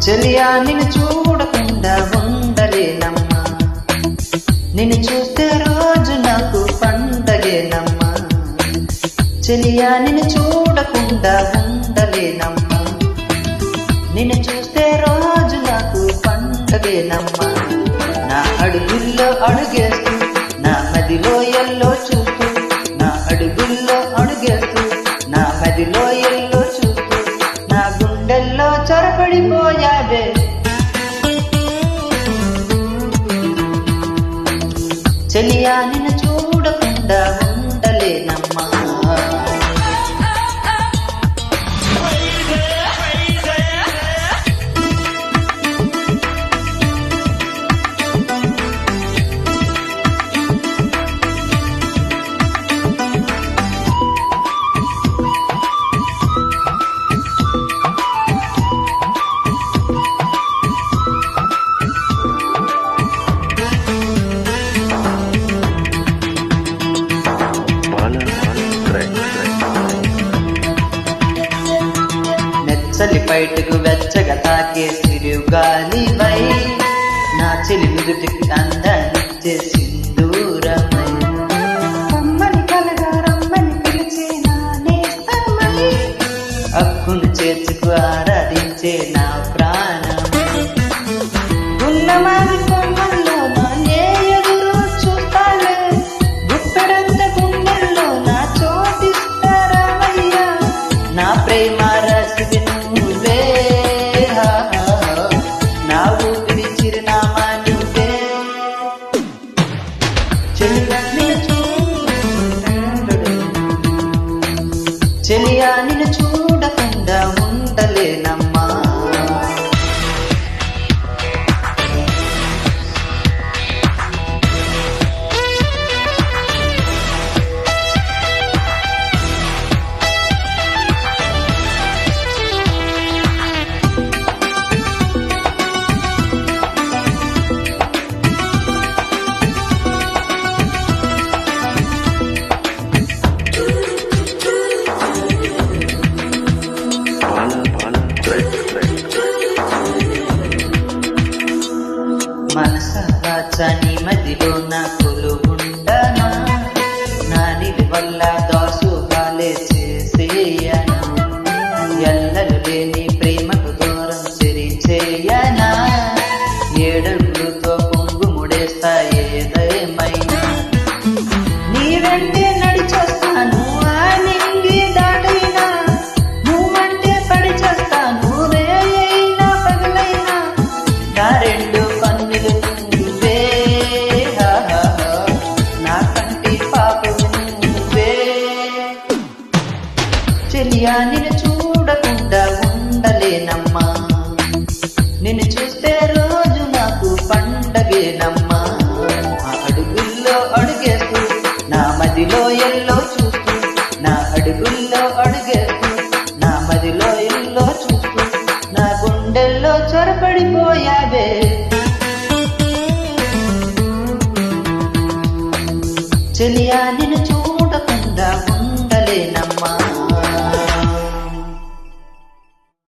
చెలియా నిన్ను చూడకుండా ఉండలేనమ్మా, నిన్ను చూస్తే రోజు నాకు పండగేనమ్మా. చెలియా నిన్ను చూడకుండా ఉండలేనమ్మా, నిన్ను చూస్తే రోజు నాకు పండగేనమ్మా. నా అడుగుల్లో అడుగేస్తూ నా మదిలో ఎల్లో చూస్తూ, నా అడుగుల్లో అడుగేస్తూ నా మదిలో ఎల్లో చూస్తూ, నా గుండెల్లో చొరబడిపోయావే. చెలియా నిన్ను చూడకుండా ఉండలేనమ్మా. చలి బయటకు వెచ్చగా తాకే సిరుగాలివై, నా చెలి నుదుటికి అందాన్నిచ్చే సింధూరమై, రమ్మని కలగా రమ్మని పిలిచే నా నేస్తమై, అక్కును చేర్చుకు ఆరాధించే నా ప్రాణమై. ఉన్నమాది కొమ్మల్లో నా ఎదురు చూస్తాలే, గుప్పెడంత గుండెల్లో నా చోటిస్తారామయ్యా. నా ప్రేమ రసివి నువ్వే, నా ఊపిరి చిరునామా నువ్వే. చెలియా నిన్ను చూడకుండా ఉండలేనమ్మా. మనసాచని మదిలో నా కొలువుండనా, నా నిలువల్ల దాసుగాలే చేసేయనా. ఎల్లలు లేని ప్రేమకు దూరం చెరిచేయనా, ఏడడుగులతో పొంగు ముడేస్తా ఏదేమైనా. నీ వెంటే నడిచొస్తాను ఆ నింగి దాటైనా, నువ్వంటే పడి చేస్తాను రే అయినా పగలైనా. నా రెండు కన్నులు నువ్వే, నా కంటి పాపము నువ్వే. చెలియా నిన్ను చూడకుండా ఉండలేనమ్మా, నిన్ను చూస్తే రోజు నాకు పండగేనమ్మా. నా అడుగుల్లో అడుగేస్తూ నా మదిలో ఎల్లో చూస్తూ, నా అడుగుల్లో అడుగేస్తూ నా మదిలో ఎల్లో చూస్తూ, నా గుండెల్లో చొరబడిపోయావే. చెలియా నిన్ను